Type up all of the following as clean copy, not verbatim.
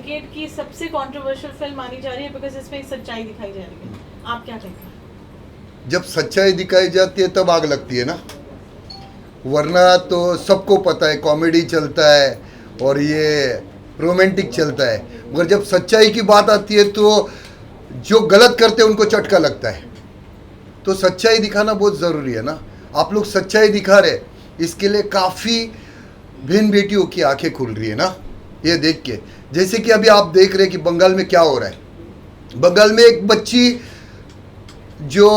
Decade की सबसे controversial film मानी जा रही है बिकॉज इसमें एक सच्चाई दिखाई जा रही है। आप क्या कहते हैं? जब सच्चाई दिखाई जाती है तब आग लगती है ना, वरना तो सबको पता है कॉमेडी चलता है और ये रोमांटिक चलता है, मगर जब सच्चाई की बात आती है तो जो गलत करते हैं उनको चटका लगता है। तो सच्चाई दिखाना बहुत ज़रूरी है ना। आप लोग सच्चाई दिखा रहे, इसके लिए काफ़ी बहन बेटियों की आंखें खुल रही है ना ये देख के। जैसे कि अभी आप देख रहे हैं कि बंगाल में क्या हो रहा है। बंगाल में एक बच्ची जो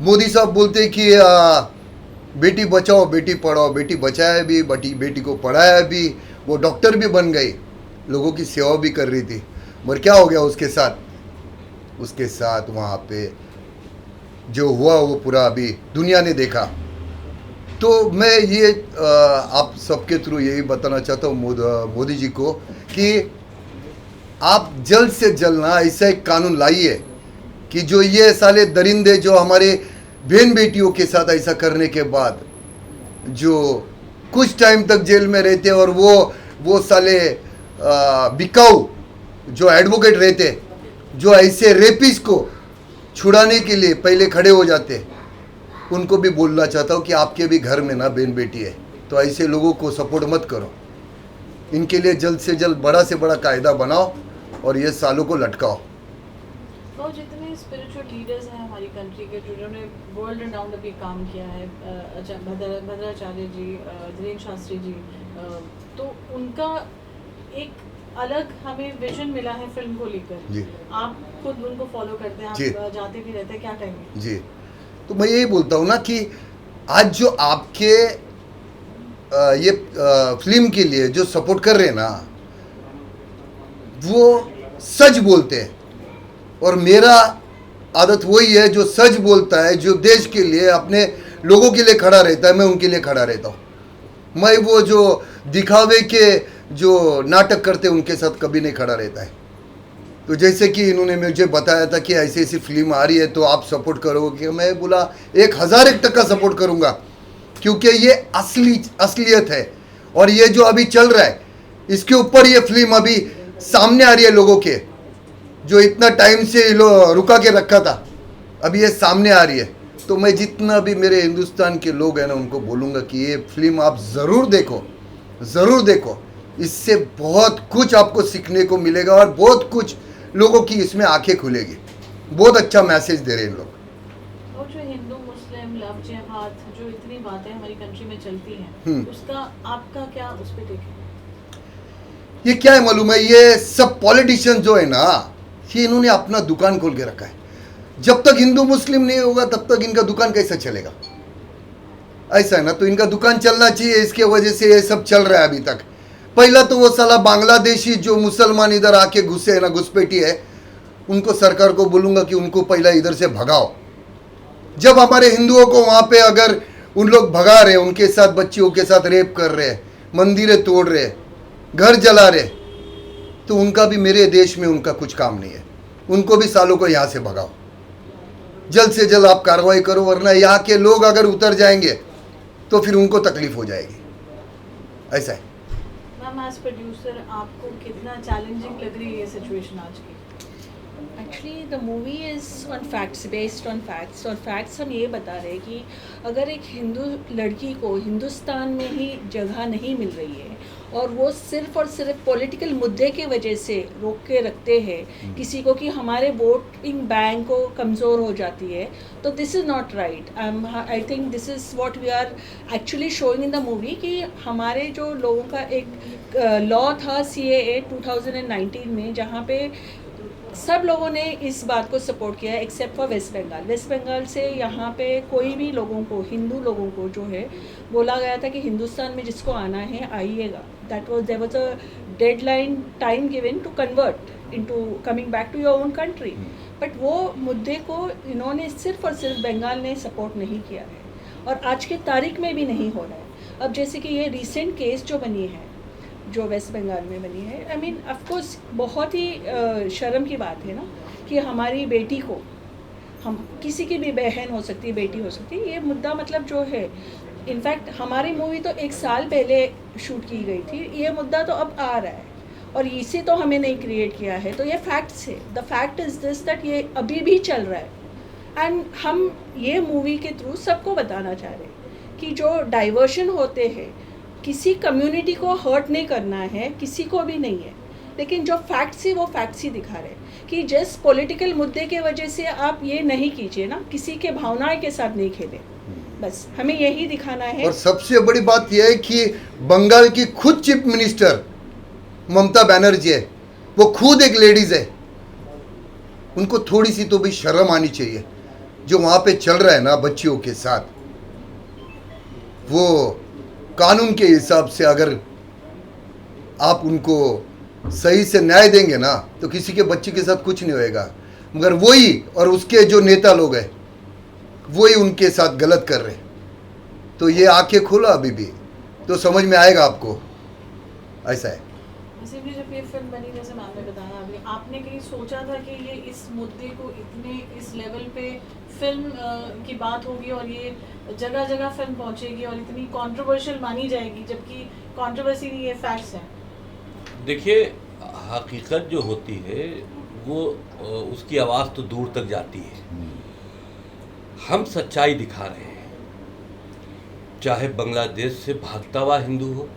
मोदी साहब बोलते हैं कि बेटी बचाओ बेटी पढ़ाओ, बेटी बचाया भी, बेटी को पढ़ाया भी, वो डॉक्टर भी बन गई, लोगों की सेवा भी कर रही थी, मगर क्या हो गया उसके साथ वहाँ पे जो हुआ वो पूरा अभी दुनिया ने देखा। तो मैं ये आप सबके थ्रू यही बताना चाहता हूँ मोदी जी को कि आप जल्द से जल्द ना ऐसा एक कानून लाइए कि जो ये साले दरिंदे जो हमारे बहन बेटियों के साथ ऐसा करने के बाद जो कुछ टाइम तक जेल में रहते और वो साले बिकाऊ जो एडवोकेट रहते, जो ऐसे रेपिस को छुड़ाने के लिए पहले खड़े हो जाते, उनको भी बोलना चाहता हूँ कि आपके भी घर में ना बहन बेटी है तो ऐसे लोगों को सपोर्ट मत करो। इनके लिए जल्द से जल्द बड़ा से बड़ा कायदा बनाओ और ये सालों को लटकाओ। तो जितने स्पिरिचुअल लीडर्स हैं हमारी कंट्री के जिन्होंने वर्ल्ड राउंड अभी काम किया है, भद्राचार्य जी, धीरेन्द्र शास्त्री जी, तो उनका एक अलग हमें विजन मिला है फिल्म को लेकर। आप खुद उनको फॉलो करते हैं, आप जाते भी रहते हैं, क्या कहेंगे? जी, तो मैं यही बोलता हूँ ना कि आज जो आपके ये फिल्म के लिए जो सपोर्ट कर रहे हैं ना, वो सच बोलते हैं और मेरा आदत वही है जो सच बोलता है, जो देश के लिए अपने लोगों के लिए खड़ा रहता है, मैं उनके लिए खड़ा रहता हूँ। मैं वो जो दिखावे के जो नाटक करते हैं उनके साथ कभी नहीं खड़ा रहता है। तो जैसे कि इन्होंने मुझे बताया था कि ऐसी ऐसी फिल्म आ रही है तो आप सपोर्ट करोगे, मैं बोला 1001% सपोर्ट करूंगा, क्योंकि ये असलियत है और ये जो अभी चल रहा है इसके ऊपर ये फिल्म अभी सामने आ रही है। लोगों के जो इतना टाइम से रुका के रखा था, अभी ये सामने आ रही है। तो मैं जितना भी मेरे हिंदुस्तान के लोग हैं ना उनको बोलूँगा कि ये फिल्म आप ज़रूर देखो, इससे बहुत कुछ आपको सीखने को मिलेगा और बहुत कुछ लोगों की इसमें आंखें खुलेगी। बहुत अच्छा मैसेज दे रहे हैं लोग। और जो हिंदू मुस्लिम लव जिहाद जो इतनी बातें हमारी कंट्री में चलती हैं, उसका आपका क्या उस पे टेक है? ये क्या है मालूम है, ये सब पॉलिटिशियन जो है ना, ये इन्होंने अपना दुकान खोल के रखा है। जब तक हिंदू मुस्लिम नहीं होगा तब तक इनका दुकान कैसे चलेगा? ऐसा है ना, तो इनका दुकान चलना चाहिए, इसके वजह से ये सब चल रहा है अभी तक। पहला तो वो साला बांग्लादेशी जो मुसलमान इधर आके घुसे है ना, घुसपैठी है, उनको सरकार को बोलूँगा कि उनको पहला इधर से भगाओ। जब हमारे हिंदुओं को वहाँ पे अगर उन लोग भगा रहे, उनके साथ बच्चियों के साथ रेप कर रहे, मंदिरें तोड़ रहे, घर जला रहे, तो उनका भी मेरे देश में उनका कुछ काम नहीं है। उनको भी सालों को यहाँ से भगाओ, जल्द से जल्द आप कार्रवाई करो, वरना यहाँ के लोग अगर उतर जाएंगे तो फिर उनको तकलीफ हो जाएगी। ऐसा है। एज प्रोड्यूसर आपको कितना चैलेंजिंग लग रही है ये सिचुएशन आज की? Actually the movie is on facts, based on facts. और फैक्ट्स हम ये बता रहे हैं कि अगर एक हिंदू लड़की को हिंदुस्तान में ही जगह नहीं मिल रही है और वो सिर्फ़ और सिर्फ पॉलिटिकल मुद्दे के वजह से रोक के रखते हैं किसी को कि हमारे वोटिंग बैंक को कमज़ोर हो जाती है, तो this is not right. I think this is what we are actually showing in the movie कि हमारे जो लोगों का एक लॉ था CAA 2019 में, जहाँ पे सब लोगों ने इस बात को सपोर्ट किया है एक्सेप्ट फॉर वेस्ट बंगाल। वेस्ट बंगाल से यहाँ पे कोई भी लोगों को, हिंदू लोगों को जो है बोला गया था कि हिंदुस्तान में जिसको आना है आइएगा। There was a deadline time given to convert into coming back to your own country. But वो मुद्दे को इन्होंने सिर्फ और सिर्फ बंगाल ने सपोर्ट नहीं किया है और आज के तारीख में भी नहीं हो रहा है। अब जैसे कि ये रिसेंट केस जो बनी है, जो वेस्ट बंगाल में बनी है, आई मीन ऑफकोर्स बहुत ही शर्म की बात है ना कि हमारी बेटी को, हम किसी की भी बहन हो सकती है, बेटी हो सकती है, ये मुद्दा मतलब जो है, इनफैक्ट हमारी मूवी तो 1 साल पहले शूट की गई थी, ये मुद्दा तो अब आ रहा है और इसे तो हमें नहीं क्रिएट किया है, तो ये फैक्ट्स है। The fact is this that ये अभी भी चल रहा है। एंड हम ये मूवी के थ्रू सबको बताना चाह रहे हैं कि जो डाइवर्शन होते हैं, किसी कम्युनिटी को हर्ट नहीं करना है, किसी को भी नहीं है, लेकिन जो फैक्ट्स है वो फैक्ट्स ही दिखा रहे हैं कि जिस पॉलिटिकल मुद्दे के वजह से आप ये नहीं कीजिए ना, किसी के भावनाएं के साथ नहीं खेले, बस हमें यही दिखाना है। और सबसे बड़ी बात यह है कि बंगाल की खुद चीफ मिनिस्टर ममता बनर्जी है, वो खुद एक लेडीज है, उनको थोड़ी सी तो भी शर्म आनी चाहिए। जो वहाँ पे चल रहा है ना बच्चियों के साथ, वो कानून के हिसाब से अगर आप उनको सही से न्याय देंगे ना तो किसी के बच्चे के साथ कुछ नहीं होएगा, मगर वही और उसके जो नेता लोग हैं वही उनके साथ गलत कर रहे। तो ये आंखें खोलो अभी भी तो समझ में आएगा आपको, ऐसा है। वैसे भी जब ये फिल्म बनी, जैसे मैम ने बताया अभी, आपने कहीं सोचा था कि ये इस मुद्दे को इतने इस लेवल पे फिल्म की बात होगी और ये जगह जगह फिल्म पहुंचेगी और इतनी कंट्रोवर्शियल मानी जाएगी, जबकि कंट्रोवर्सी नहीं, ये फैक्ट्स हैं। देखिए, हकीकत जो होती है वो उसकी आवाज़ तो दूर तक जाती है। हम सच्चाई दिखा रहे हैं, चाहे बांग्लादेश से भागता हुआ हिंदू हो,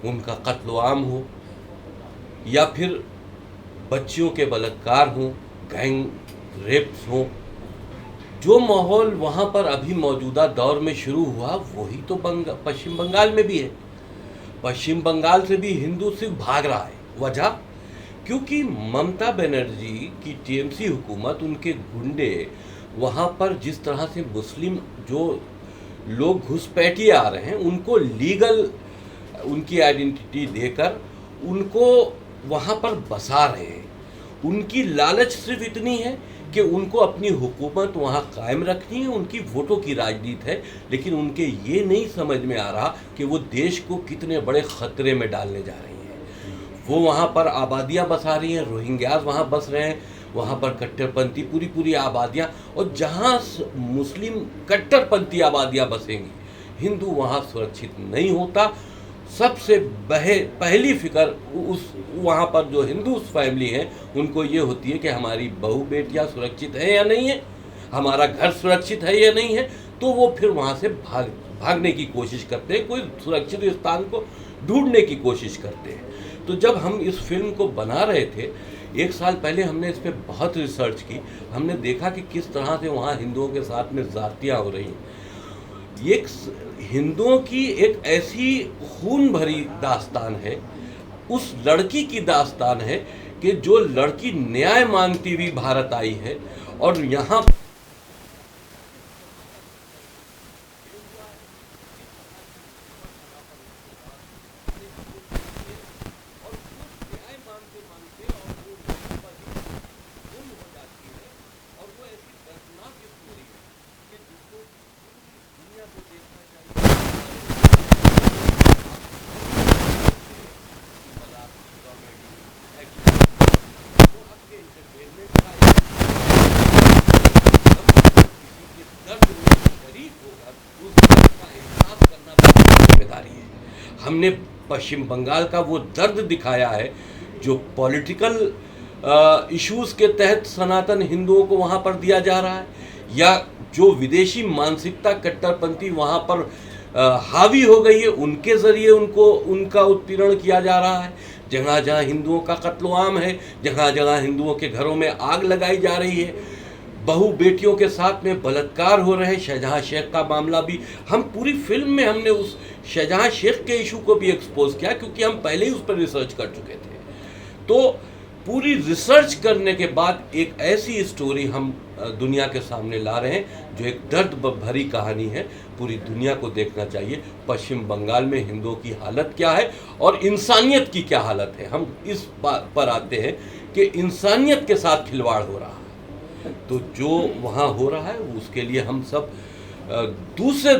उनका कत्ल-ए-आम हो, या फिर बच्चियों के बलात्कार हों, गैंग रेप्स हों, जो माहौल वहाँ पर अभी मौजूदा दौर में शुरू हुआ वही तो पश्चिम बंगाल में भी है। पश्चिम बंगाल से भी हिंदू सिर्फ भाग रहा है। वजह क्योंकि ममता बनर्जी की टीएमसी हुकूमत, उनके गुंडे वहाँ पर जिस तरह से मुस्लिम जो लोग घुसपैठिए आ रहे हैं उनको लीगल उनकी आइडेंटिटी देकर उनको वहाँ पर बसा रहे हैं। उनकी लालच सिर्फ इतनी है कि उनको अपनी हुकूमत वहाँ कायम रखनी है, उनकी वोटों की राजनीति है, लेकिन उनके ये नहीं समझ में आ रहा कि वो देश को कितने बड़े ख़तरे में डालने जा रही हैं। वो वहाँ पर आबादियाँ बसा रही हैं, रोहिंग्याज वहाँ बस रहे हैं, वहाँ पर कट्टरपंथी पूरी आबादियाँ, और जहाँ मुस्लिम कट्टरपंथी आबादियाँ बसेंगी, हिंदू वहाँ सुरक्षित नहीं होता। सबसे पहली फिक्र उस वहाँ पर जो हिंदू फैमिली हैं उनको ये होती है कि हमारी बहू बेटियाँ सुरक्षित है या नहीं है, हमारा घर सुरक्षित है या नहीं है, तो वो फिर वहाँ से भागने की कोशिश करते हैं, कोई सुरक्षित स्थान को ढूंढने की कोशिश करते हैं। तो जब हम इस फिल्म को बना रहे थे, 1 साल पहले हमने इस पर बहुत रिसर्च की, हमने देखा कि किस तरह से वहाँ हिंदुओं के साथ में ज़्यादतियाँ हो रही हैं। ये हिंदुओं की एक ऐसी खून भरी दास्तान है, उस लड़की की दास्तान है कि जो लड़की न्याय मांगती हुई भारत आई है और यहाँ हमने पश्चिम बंगाल का वो दर्द दिखाया है जो पॉलिटिकल इश्यूज़ के तहत सनातन हिंदुओं को वहाँ पर दिया जा रहा है, या जो विदेशी मानसिकता कट्टरपंथी वहाँ पर हावी हो गई है, उनके ज़रिए उनका उत्पीड़न किया जा रहा है। जगह जगह हिंदुओं का कत्ल-ए-आम है, जगह जगह हिंदुओं के घरों में आग लगाई जा रही है, बहू बेटियों के साथ में बलात्कार हो रहे हैं। शाहजहां शेख का मामला भी हम पूरी फिल्म में हमने उस शाहजहां शेख के इशू को भी एक्सपोज किया, क्योंकि हम पहले ही उस पर रिसर्च कर चुके थे। तो पूरी रिसर्च करने के बाद एक ऐसी स्टोरी हम दुनिया के सामने ला रहे हैं जो एक दर्द भरी कहानी है, पूरी दुनिया को देखना चाहिए। पश्चिम बंगाल में हिंदुओं की हालत क्या है और इंसानियत की क्या हालत है। हम इस पर आते हैं कि इंसानियत के साथ खिलवाड़ हो रहा है, तो जो वहाँ हो रहा है उसके लिए हम सब दूसरे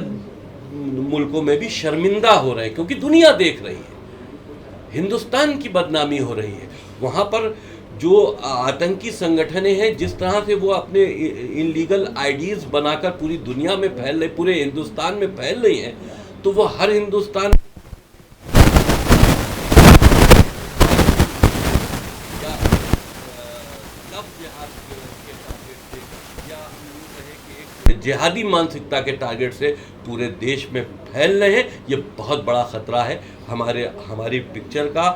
मुल्कों में भी शर्मिंदा हो रहे हैं, क्योंकि दुनिया देख रही है, हिंदुस्तान की बदनामी हो रही है। वहाँ पर जो आतंकी संगठनें हैं, जिस तरह से वो अपने इलीगल आईडीज़ बनाकर पूरी दुनिया में फैल रही, पूरे हिंदुस्तान में फैल रही हैं, तो वो हर हिंदुस्तान जिहादी मानसिकता के टारगेट से पूरे देश में फैल रहे हैं। ये बहुत बड़ा ख़तरा है। हमारी पिक्चर का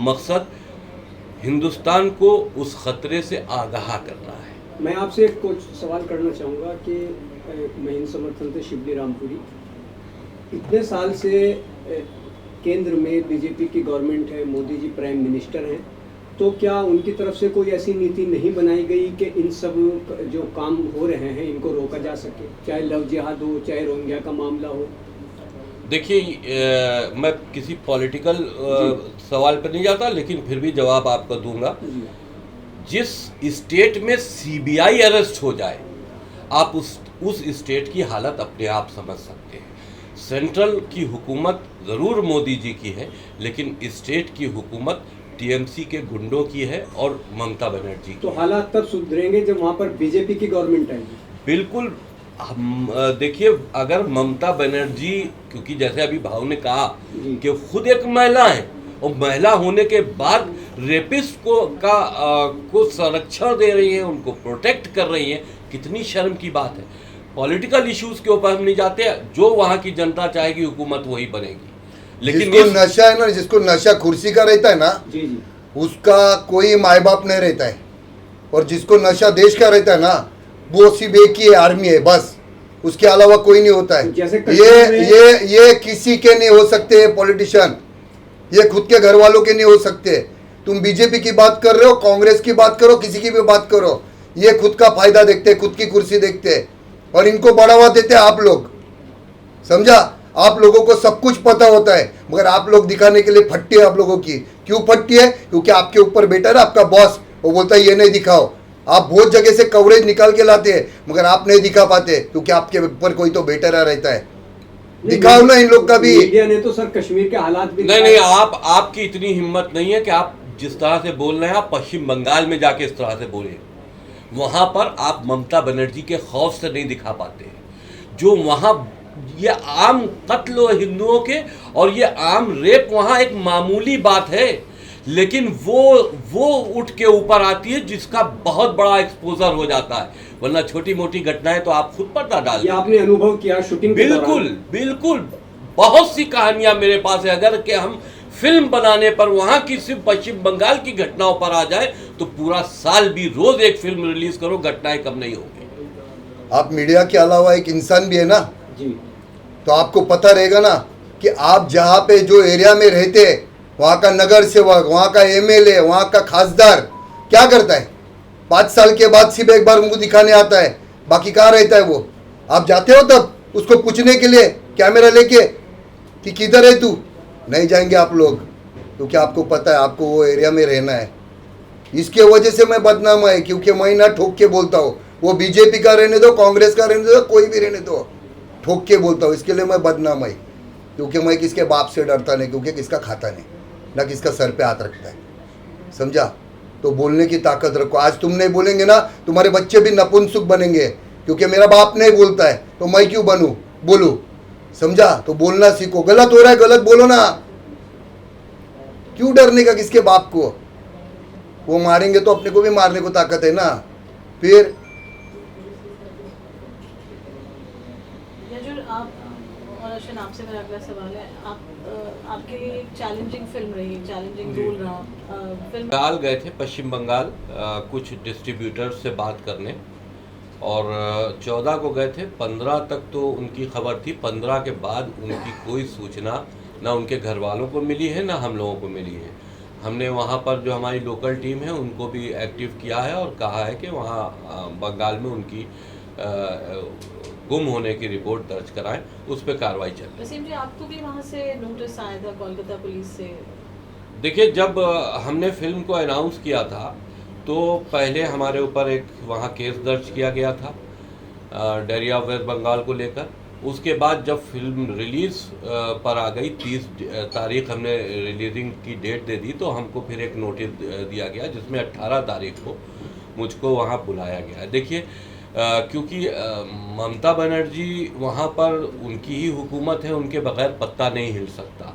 मकसद हिंदुस्तान को उस ख़तरे से आगाह करना है। मैं आपसे कुछ सवाल करना चाहूँगा कि मैं हिंद समर्थन से शिवली रामपुरी, इतने साल से केंद्र में बीजेपी की गवर्नमेंट है, मोदी जी प्राइम मिनिस्टर हैं, तो क्या उनकी तरफ से कोई ऐसी नीति नहीं बनाई गई कि इन सब जो काम हो रहे हैं इनको रोका जा सके, चाहे लव जिहाद हो, चाहे रोहिंग्या का मामला हो? देखिए, मैं किसी पॉलिटिकल सवाल पर नहीं जाता, लेकिन फिर भी जवाब आपको दूंगा। जिस स्टेट में सीबीआई अरेस्ट हो जाए, आप उस स्टेट की हालत अपने आप समझ सकते हैं। सेंट्रल की हुकूमत ज़रूर मोदी जी की है, लेकिन स्टेट की हुकूमत टीएमसी के गुंडों की है और ममता बनर्जी की। तो हालात तब सुधरेंगे जब वहाँ पर बीजेपी की गवर्नमेंट आएगी? बिल्कुल। हम देखिए, अगर ममता बनर्जी, क्योंकि जैसे अभी भाव ने कहा कि खुद एक महिला है और महिला होने के बाद रेपिस्ट को संरक्षण दे रही है, उनको प्रोटेक्ट कर रही है, कितनी शर्म की बात है। पॉलिटिकल इश्यूज के ऊपर हम नहीं जाते, जो वहाँ की जनता चाहेगी हुकूमत वही बनेगी। लेकिन जिसको नशा है ना, जिसको नशा कुर्सी का रहता है ना, उसका कोई माँ बाप नहीं रहता है, और जिसको नशा देश का रहता है ना, वो सिर्फ एक ही आर्मी है, बस उसके अलावा कोई नहीं होता है। ये किसी के नहीं हो सकते पॉलिटिशियन, ये खुद के घर वालों के नहीं हो सकते। तुम बीजेपी की बात कर रहे हो, कांग्रेस की बात करो, किसी की भी बात करो, ये खुद का फायदा देखते, खुद की कुर्सी देखते, और इनको बढ़ावा देते आप लोग। समझा? आप लोगों को सब कुछ पता होता है, मगर आप लोग दिखाने के लिए फट्टी है आप लोगों की। क्यों फट्टी है? क्योंकि आपके ऊपर बेटा है आपका बॉस, वो बोलता है ये नहीं दिखाओ। आप बहुत जगह से कवरेज निकाल के लाते हैं, मगर आप नहीं दिखा पाते, क्योंकि आपके ऊपर कोई तो बेटा रहता है। दिखाओ ना इन लोग का भी। मीडिया ने तो सर कश्मीर के हालात भी नहीं, आपकी इतनी हिम्मत नहीं है कि आप जिस तरह से बोल रहे हैं, आप पश्चिम बंगाल में जाके इस तरह से बोले। वहां पर आप ममता बनर्जी के खौफ से नहीं दिखा पाते। जो वहां ये आम कत्ल हो हिंदुओं के, और ये आम रेप वहां एक मामूली बात है, लेकिन वो उठ के ऊपर आती है जिसका बहुत बड़ा एक्सपोजर हो जाता है। वरना छोटी मोटी घटनाएं तो आप खुद पर्दा डालते हैं। आपने अनुभव किया शूटिंग? बिल्कुल बहुत सी कहानियां मेरे पास है। अगर कि हम फिल्म बनाने पर वहां की सिर्फ पश्चिम बंगाल की घटनाओं पर आ जाए तो पूरा साल भी रोज एक फिल्म रिलीज करो, घटनाएं कम नहीं होगी। आप मीडिया के अलावा एक इंसान भी है ना जी, तो आपको पता रहेगा ना कि आप जहाँ पे जो एरिया में रहते हैं, वहाँ का नगर सेवक, वहाँ का एमएलए, वहाँ का खासदार क्या करता है? 5 साल के बाद सिर्फ एक बार मुंह दिखाने आता है, बाकी कहाँ रहता है वो? आप जाते हो तब उसको पूछने के लिए कैमरा लेके कि किधर है तू? नहीं जाएंगे आप लोग, क्योंकि आपको पता है आपको वो एरिया में रहना है। इसके वजह से मैं बदनाम है, क्योंकि मैं ना ठोक के बोलता हूँ। वो बीजेपी का रहने दो, कांग्रेस का रहने दो, कोई भी रहने दो, ठोक के बोलता हूँ। इसके लिए मैं बदनाम है, क्योंकि मैं किसके बाप से डरता नहीं, क्योंकि किसका खाता नहीं, ना किसका सर पे हाथ रखता है। समझा? तो बोलने की ताकत रखो। आज तुम नहीं बोलेंगे ना, तुम्हारे बच्चे भी नपुंसक बनेंगे, क्योंकि मेरा बाप नहीं बोलता है तो मैं क्यों बोलूं? समझा? तो बोलना सीखो। गलत हो रहा है, गलत बोलो ना, क्यों डरने का किसके बाप को? वो मारेंगे तो अपने को भी मारने को ताकत है ना। फिर आपसे मेरा अगला सवाल है, आपके लिए एक चैलेंजिंग फिल्म रही, चैलेंजिंग रोल रहा फिल्म। बंगाल गए थे, पश्चिम बंगाल, कुछ डिस्ट्रीब्यूटर्स से बात करने, और 14 को गए थे। 15 तक तो उनकी खबर थी। 15 के बाद उनकी कोई सूचना ना उनके घर वालों को मिली है, ना हम लोगों को मिली है। हमने वहाँ पर जो हमारी लोकल टीम है उनको भी एक्टिव किया है और कहा है कि वहाँ बंगाल में उनकी गुम होने की रिपोर्ट दर्ज कराएं, उस पर कार्रवाई चल रही है। वसीम जी, आपको भी वहाँ से नोटिस आया था कोलकाता पुलिस से? देखिए, जब हमने फिल्म को अनाउंस किया था तो पहले हमारे ऊपर एक वहाँ केस दर्ज किया गया था डायरिया ऑफ वेस्ट बंगाल को लेकर। उसके बाद जब फिल्म रिलीज़ पर आ गई, 30 तारीख हमने रिलीजिंग की डेट दे दी, तो हमको फिर एक नोटिस दिया गया जिसमें 18 तारीख को मुझको वहाँ बुलाया गया है। देखिए, क्योंकि ममता बनर्जी वहाँ पर उनकी ही हुकूमत है, उनके बगैर पत्ता नहीं हिल सकता,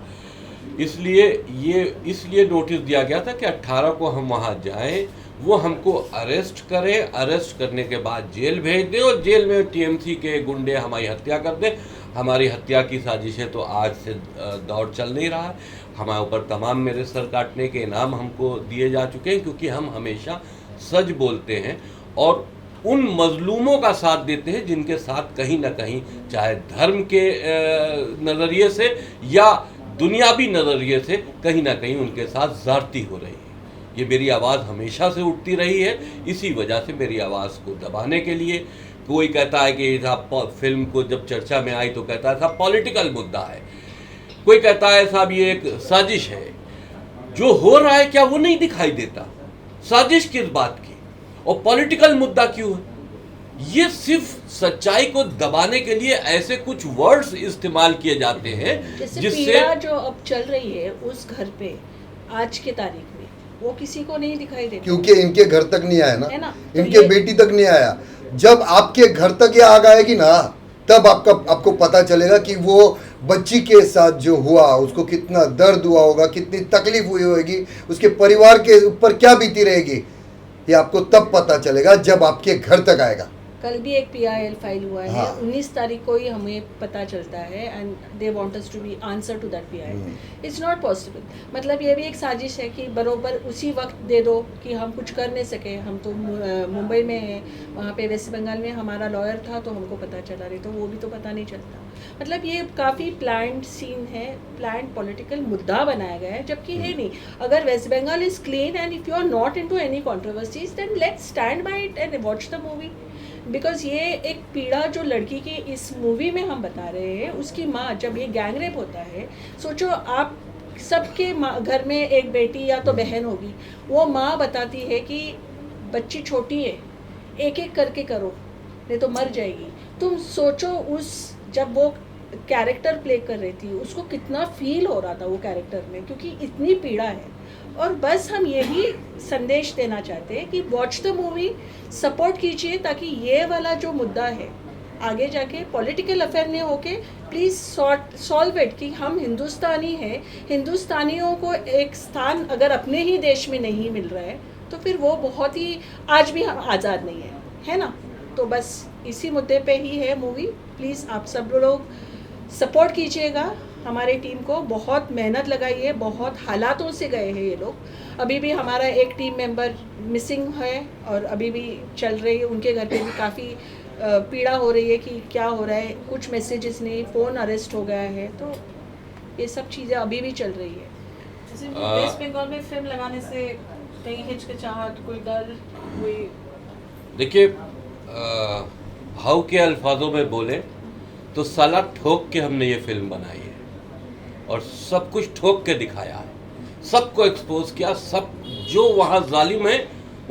इसलिए नोटिस दिया गया था कि 18 को हम वहाँ जाएं, वो हमको अरेस्ट करें, अरेस्ट करने के बाद जेल भेज दें और जेल में टीएमसी के गुंडे हमारी हत्या कर दें। हमारी हत्या की साजिशें तो आज से दौर चल नहीं रहा है। हमारे ऊपर तमाम मेरे सर काटने के इनाम हमको दिए जा चुके हैं, क्योंकि हम हमेशा सच बोलते हैं और उन मजलूमों का साथ देते हैं जिनके साथ कहीं ना कहीं, चाहे धर्म के नज़रिए से या दुनियावी नज़रिए से, कहीं ना कहीं उनके साथ ज़्यादती हो रही है। ये मेरी आवाज़ हमेशा से उठती रही है। इसी वजह से मेरी आवाज़ को दबाने के लिए कोई कहता है कि साहब फिल्म को जब चर्चा में आई तो कहता है साहब पॉलिटिकल मुद्दा है, कोई कहता है साहब ये एक साजिश है। जो हो रहा है क्या वो नहीं दिखाई देता? साजिश किस बात की और पॉलिटिकल मुद्दा क्यों है? ये सिर्फ सच्चाई को दबाने के लिए ऐसे कुछ वर्ड्स इस्तेमाल किए जाते हैं जिससे पीड़ा जो अब चल रही है उस घर पे आज के तारीख में वो किसी को नहीं दिखाई देता, क्योंकि इनके घर तक नहीं आया है ना, ना? तो इनके बेटी तक नहीं आया। जब आपके घर तक ये आग आएगी ना, तब आपको पता चलेगा कि वो बच्ची के साथ जो हुआ उसको कितना दर्द हुआ होगा, कितनी तकलीफ हुई होगी, उसके परिवार के ऊपर क्या बीती रहेगी। ये आपको तब पता चलेगा जब आपके घर तक आएगा। कल भी एक PIL फाइल हुआ है, हाँ। 19 तारीख को ही हमें पता चलता है and they want us to be answer to that PIL। It's not possible. मतलब ये भी एक साजिश है कि बरोबर उसी वक्त दे दो कि हम कुछ कर नहीं सके। हम तो मुंबई में हैं, वहाँ पे वेस्ट बंगाल में हमारा लॉयर था तो हमको पता चला, रही तो वो भी तो पता नहीं चलता। मतलब ये काफ़ी प्लान्ड सीन है, प्लान्ड पॉलिटिकल मुद्दा बनाया गया है, जबकि है नहीं। अगर West Bengal is clean and if you are not into any controversies then let's stand by it and watch the movie. Because ये एक पीड़ा जो लड़की की इस मूवी में हम बता रहे हैं, उसकी माँ जब ये गैंग रेप होता है, सोचो आप सबके घर में एक बेटी या तो बहन होगी, वो माँ बताती है कि बच्ची छोटी है, एक एक करके करो नहीं तो मर जाएगी। तुम सोचो उस जब वो कैरेक्टर प्ले कर रही थी उसको कितना फील हो रहा था वो कैरेक्टर में, क्योंकि इतनी पीड़ा है। और बस हम यही संदेश देना चाहते हैं कि वॉच द मूवी, सपोर्ट कीजिए ताकि ये वाला जो मुद्दा है आगे जाके पॉलिटिकल अफेयर नहीं होके प्लीज़ सॉल्व इट कि हम हिंदुस्तानी हैं, हिंदुस्तानियों को एक स्थान अगर अपने ही देश में नहीं मिल रहा है तो फिर वो बहुत ही आज भी हम आज़ाद नहीं है ना। तो बस इसी मुद्दे पे ही है मूवी। प्लीज़ आप सब लोग सपोर्ट कीजिएगा हमारी टीम को। बहुत मेहनत लगाई है, बहुत हालातों से गए हैं ये लोग। अभी भी हमारा एक टीम मेंबर मिसिंग है और अभी भी चल रही है, उनके घर पे भी काफ़ी पीड़ा हो रही है कि क्या हो रहा है, कुछ मैसेजेस नहीं, फ़ोन अरेस्ट हो गया है, तो ये सब चीज़ें अभी भी चल रही है। जैसे वेस्ट बंगाल में फिल्म लगाने से कहीं हिचकिचाहट, कोई डर, कोई? देखिए, भाव के अल्फाजों में बोले तो साला ठोक के हमने ये फिल्म बनाई है और सब कुछ ठोक के दिखाया है, सबको एक्सपोज किया। सब जो वहाँ जालिम है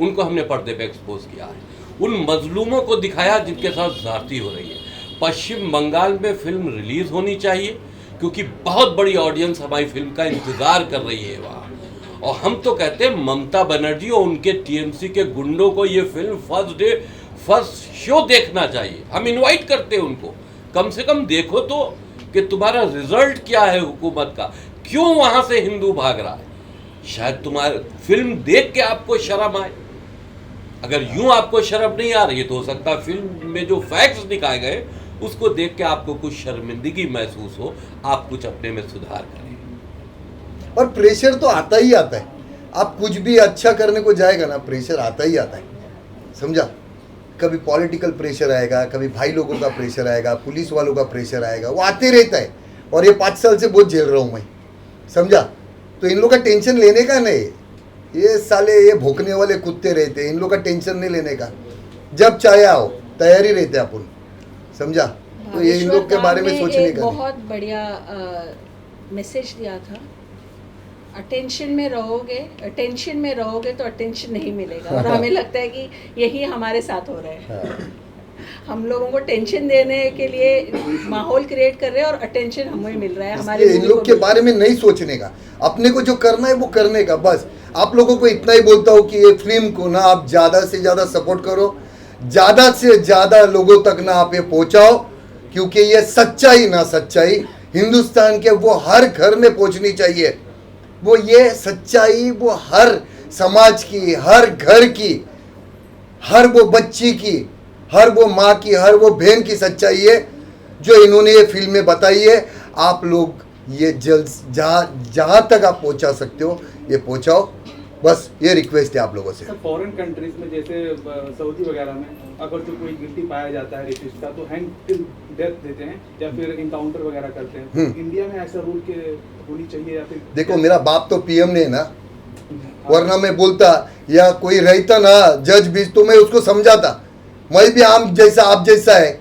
उनको हमने पर्दे पे एक्सपोज किया है, उन मजलूमों को दिखाया जिनके साथ ज़्यादती हो रही है। पश्चिम बंगाल में फिल्म रिलीज़ होनी चाहिए क्योंकि बहुत बड़ी ऑडियंस हमारी फिल्म का इंतज़ार कर रही है वहाँ। और हम तो कहते हैं ममता बनर्जी और उनके टीएमसी के गुंडों को ये फिल्म फर्स्ट शो देखना चाहिए। हम इनवाइट करते हैं उनको, कम से कम देखो तो कि तुम्हारा रिजल्ट क्या है हुकूमत का, क्यों वहाँ से हिंदू भाग रहा है। शायद तुम्हारी फिल्म देख के आपको शर्म आए। अगर यूं आपको शर्म नहीं आ रही है तो हो सकता है फिल्म में जो फैक्ट्स दिखाए गए उसको देख के आपको कुछ शर्मिंदगी महसूस हो, आप कुछ अपने में सुधार करें। और प्रेशर तो आता ही आता है। आप कुछ भी अच्छा करने को जाएगा ना, प्रेशर आता ही आता है, समझा। कभी पॉलिटिकल प्रेशर आएगा, कभी भाई लोगों का प्रेशर आएगा, पुलिस वालों का प्रेशर आएगा, वो आते रहता है। और ये 5 साल से बहुत झेल रहा हूँ मैं, समझा। तो इन लोगों का टेंशन लेने का नहीं, ये साले ये भोंकने वाले कुत्ते रहते हैं, इन लोगों का टेंशन नहीं लेने का। जब चाहे आओ, तैयारी रहते अपन, समझा। तो ये इन लोग के बारे में सोचने का बहुत बढ़िया मैसेज दिया था। अटेंशन में रहोगे तो अटेंशन नहीं मिलेगा। और हमें लगता है कि यही हमारे साथ हो रहा है। हम लोगों को टेंशन देने के लिए माहौल क्रिएट कर रहे हैं और अटेंशन हमें मिल रहा है। हमारे इन लोग के बारे में नहीं सोचने का, अपने को जो करना है वो करने का। बस आप लोगों को इतना ही बोलता हूँ कि ये फिल्म को ना आप ज़्यादा से ज़्यादा सपोर्ट करो, ज़्यादा से ज़्यादा लोगों तक ना आप ये पहुँचाओ, क्योंकि ये सच्चाई हिंदुस्तान के वो हर घर में पहुँचनी चाहिए। वो ये सच्चाई वो हर समाज की, हर घर की, हर वो बच्ची की, हर वो माँ की, हर वो बहन की सच्चाई है जो इन्होंने ये फिल्म में बताई है। आप लोग ये जल्द जहाँ तक आप पहुँचा सकते हो ये पहुँचाओ, बस ये रिक्वेस्ट है आप लोगों से। सर फॉरेन कंट्रीज में जैसे सऊदी वगैरह में अगर जो कोई गिल्टी पाया जाता है रेपिस्ट का तो हैंग टिल डेथ देते हैं या फिर इनकाउंटर वगैरह करते हैं। तो इंडिया में ऐसा रूल के होनी चाहिए या फिर? देखो मेरा बाप तो पीएम ने है ना, वरना मैं बोलता या कोई रहता ना जज बीज तो मैं उसको समझाता। मैं भी आम जैसा आप जैसा है,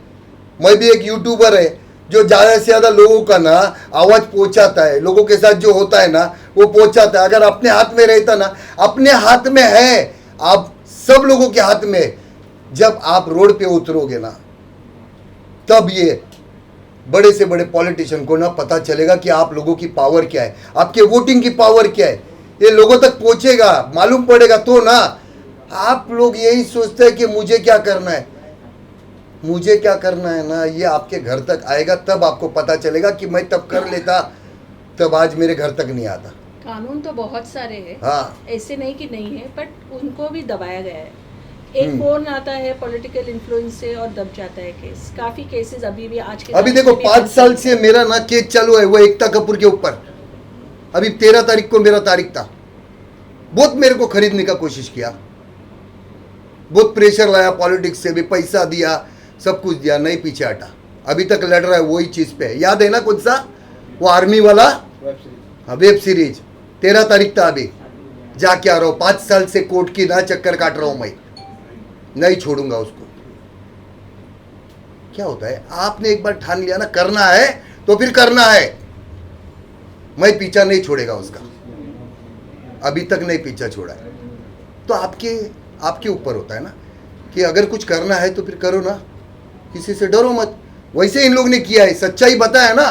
मैं भी एक यूट्यूबर है जो ज़्यादा से ज़्यादा लोगों का ना आवाज़ पहुंचाता है, लोगों के साथ जो होता है ना वो पहुंचाता है। अगर अपने हाथ में रहता ना, अपने हाथ में है, आप सब लोगों के हाथ में। जब आप रोड पे उतरोगे ना तब ये बड़े से बड़े पॉलिटिशियन को ना पता चलेगा कि आप लोगों की पावर क्या है, आपके वोटिंग की पावर क्या है, ये लोगों तक पहुंचेगा, मालूम पड़ेगा तो ना। आप लोग यही सोचते हैं कि मुझे क्या करना है, मुझे क्या करना है ना, ये आपके घर तक आएगा तब आपको पता चलेगा कि मैं तब कर लेता तब आज मेरे घर तक नहीं आता। कानून तो बहुत सारे हैं, हाँ, ऐसे नहीं कि नहीं है, बट उनको भी दबाया गया है। एक फोन आता है पॉलिटिकल इन्फ्लुएंस से और दब जाता है केस। काफी केसेस अभी भी आज के अभी देखो 5 साल से मेरा ना केस चालू है वो एकता कपूर के ऊपर। अभी 13 तारीख को मेरा तारीख था। बहुत मेरे को खरीदने का कोशिश किया, बहुत प्रेशर लाया, पॉलिटिक्स से भी पैसा दिया, सब कुछ दिया, नहीं पीछे हटा। अभी तक लड़ रहा है वही चीज पे। याद है ना कौन सा वो आर्मी वाला वेब सीरीज? 13 तारीख था अभी, जाके आ रहा हूँ। 5 साल से कोर्ट की ना चक्कर काट रहा हूँ मैं, नहीं छोड़ूंगा उसको। क्या होता है, आपने एक बार ठान लिया ना करना है तो फिर करना है, मैं पीछा नहीं छोड़ेगा उसका। अभी तक नहीं पीछा छोड़ा है। तो आपके ऊपर होता है ना कि अगर कुछ करना है तो फिर करो ना, किसी से डरो मत। वैसे इन लोग ने किया है, सच्चाई बताया ना।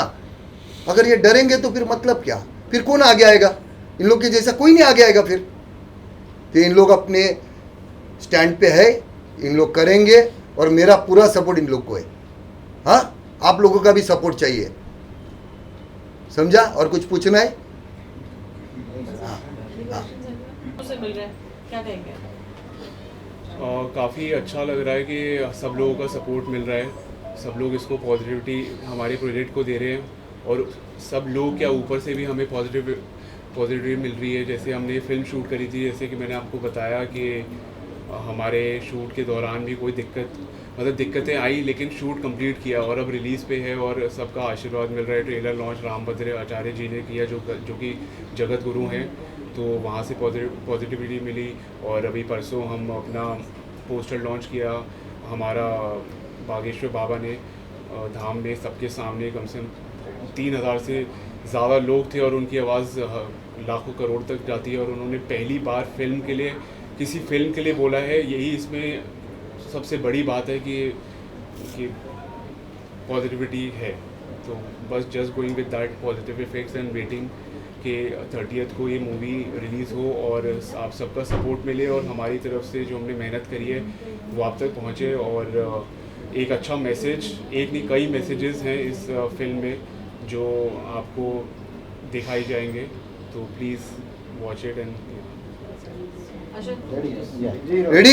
अगर ये डरेंगे तो फिर मतलब क्या, फिर कौन आगे आएगा? इन लोग के जैसा कोई नहीं आगे आएगा फिर। तो इन लोग अपने स्टैंड पे है, इन लोग करेंगे और मेरा पूरा सपोर्ट इन लोग को है। हाँ, आप लोगों का भी सपोर्ट चाहिए, समझा? और कुछ पूछना है? उसे मिल रहा है, क्या कहेंगे? काफ़ी अच्छा लग रहा है कि सब लोगों का सपोर्ट मिल रहा है, सब लोग इसको पॉजिटिविटी हमारे प्रोजेक्ट को दे रहे हैं और सब लोग क्या ऊपर से भी हमें पॉजिटिविटी मिल रही है। जैसे हमने फिल्म शूट करी थी, जैसे कि मैंने आपको बताया कि हमारे शूट के दौरान भी कोई दिक्कतें आई, लेकिन शूट कंप्लीट किया और अब रिलीज़ पे है और सबका आशीर्वाद मिल रहा है। ट्रेलर लॉन्च रामभद्र आचार्य जी ने किया जो कि जगत गुरु हैं, तो वहाँ से पॉजिटिविटी मिली। और अभी परसों हम अपना पोस्टर लॉन्च किया हमारा बागेश्वर बाबा ने धाम में, सबके सामने कम से कम 3000 से ज़्यादा लोग थे और उनकी आवाज़ लाखों करोड़ तक जाती है। और उन्होंने पहली बार किसी फिल्म के लिए बोला है। यही इसमें सबसे बड़ी बात है कि पॉजिटिविटी है। तो बस just going with that positive effects and waiting कि 30th को ये मूवी रिलीज़ हो और आप सबका सपोर्ट मिले और हमारी तरफ से जो हमने मेहनत करी है वो आप तक पहुँचे। और एक अच्छा मैसेज, एक नहीं कई मैसेजेस हैं इस फिल्म में जो आपको दिखाई जाएंगे, तो please watch it and ready?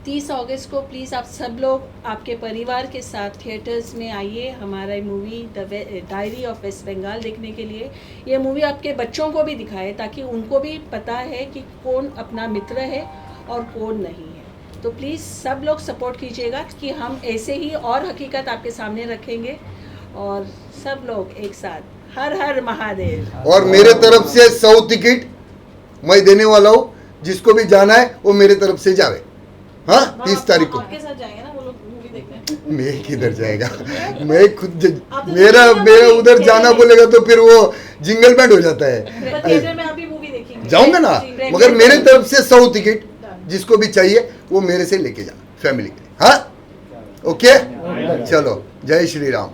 30 अगस्त को प्लीज़ आप सब लोग आपके परिवार के साथ थिएटर्स में आइए हमारा movie the diary of West Bengal देखने के लिए। ये मूवी आपके बच्चों को भी दिखाए ताकि उनको भी पता है कि कौन अपना मित्र है और कौन नहीं है। तो प्लीज़ सब लोग सपोर्ट कीजिएगा कि हम ऐसे ही और हकीकत आपके सामने रखेंगे और सब लोग एक साथ हर हर महादेव। और मेरे तरफ से 100 टिकट मैं देने वाला हूँ, जिसको भी जाना है वो मेरे तरफ से जावे। हाँ, 30 तारीख को। आपके साथ जाएंगे ना वो लोग मूवी देखने? मैं किधर जाएगा, मैं खुद मेरा उधर जाना बोलेगा तो फिर वो जिंगल बैंड हो जाता है। थिएटर में आप भी मूवी देखेंगे? जाऊंगा ना, मगर मेरे तरफ से 100 टिकट जिसको भी चाहिए वो मेरे से लेके जा, फैमिली के। हाँ, ओके, चलो, जय श्री राम।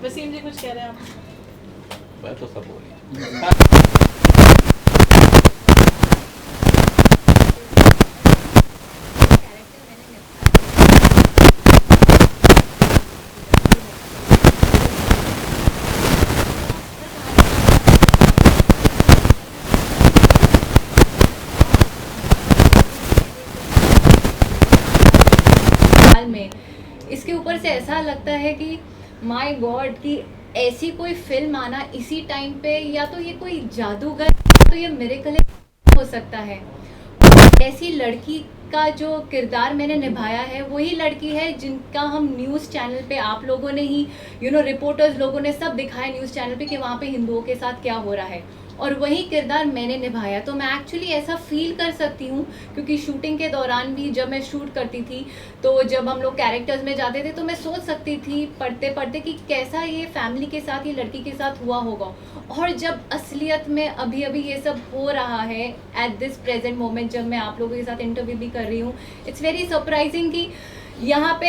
वसीम जी कुछ कह रहे हैं आप? मैं तो सब बोली। ऊपर से ऐसा लगता है कि माय गॉड कि ऐसी कोई फिल्म आना इसी टाइम पे, या तो ये कोई जादूगर, या तो ये मिरेकल हो सकता है। ऐसी लड़की का जो किरदार मैंने निभाया है वही लड़की है जिनका हम न्यूज़ चैनल पे आप लोगों ने ही रिपोर्टर्स लोगों ने सब दिखाया न्यूज़ चैनल पे कि वहाँ पे हिंदुओं के साथ क्या हो रहा है, और वही किरदार मैंने निभाया। तो मैं एक्चुअली ऐसा फील कर सकती हूँ, क्योंकि शूटिंग के दौरान भी जब मैं शूट करती थी तो जब हम लोग कैरेक्टर्स में जाते थे तो मैं सोच सकती थी पढ़ते पढ़ते कि कैसा ये फैमिली के साथ, ये लड़की के साथ हुआ होगा। और जब असलियत में अभी अभी ये सब हो रहा है एट दिस प्रेजेंट मोमेंट, जब मैं आप लोगों के साथ इंटरव्यू भी कर रही हूँ, इट्स वेरी सरप्राइजिंग कि यहाँ पे